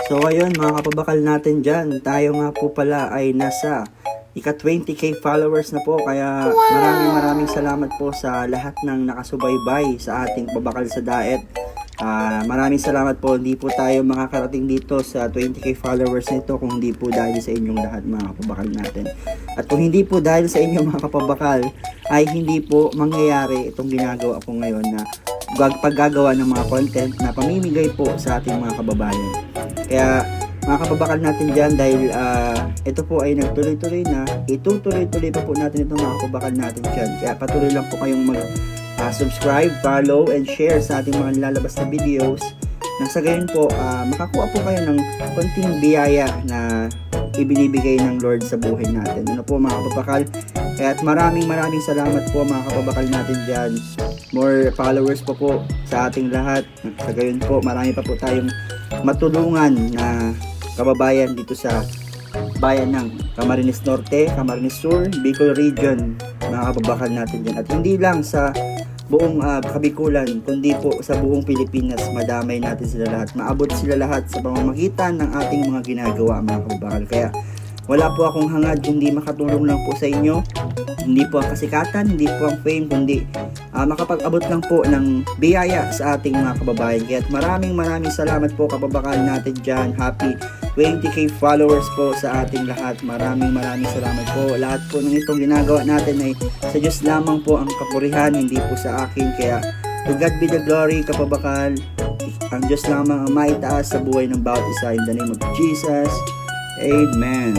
So ayun mga kapabakal natin dyan, tayo nga po pala ay nasa ika 20k followers na po. Kaya maraming salamat po sa lahat ng nakasubaybay sa ating pabakal sa daet. Maraming salamat po. Hindi po tayo makakarating dito sa 20k followers nito kung hindi po dahil sa inyong lahat mga kapabakal natin. At kung hindi po dahil sa inyo mga kapabakal, ay hindi po mangyayari itong ginagawa ko ngayon na paggagawa ng mga content na pamimigay po sa ating mga kababayan. Kaya mga kababakal natin dyan, dahil ito po ay nagtuloy-tuloy na, itutuloy-tuloy pa po natin itong mga kababakal natin dyan. Kaya patuloy lang po kayong subscribe, follow, and share sa ating mga nilalabas na videos. Nang sa gayon po, makakuha po kayo ng konting biyaya na ibinibigay ng Lord sa buhay natin. Ano po mga kababakal? Kaya maraming salamat po mga kababakal natin dyan. More followers po sa ating lahat. Sa gayon po, marami pa po tayong matulungan na kababayan dito sa bayan ng Camarines Norte, Camarines Sur, Bicol Region, mga kababakal natin dyan. At hindi lang sa buong Kabikulan, kundi po sa buong Pilipinas, madamay natin sila lahat. Maabot sila lahat sa pamamagitan ng ating mga ginagawa mga kababakal. Kaya wala po akong hangad kundi makatulong lang po sa inyo. Hindi po ang kasikatan, hindi po ang fame, kundi makapag-abot lang po ng biyaya sa ating mga kababayan. Kaya maraming salamat po kababakal natin dyan. Happy 20k followers po sa ating lahat. Maraming salamat po. Lahat po ng itong ginagawa natin ay sa Diyos lamang po ang kapurihan, hindi po sa akin. Kaya to God be the glory kababakal. Ang Diyos lamang ang maitaas sa buhay ng bawat isa. In the name of Jesus, Amen.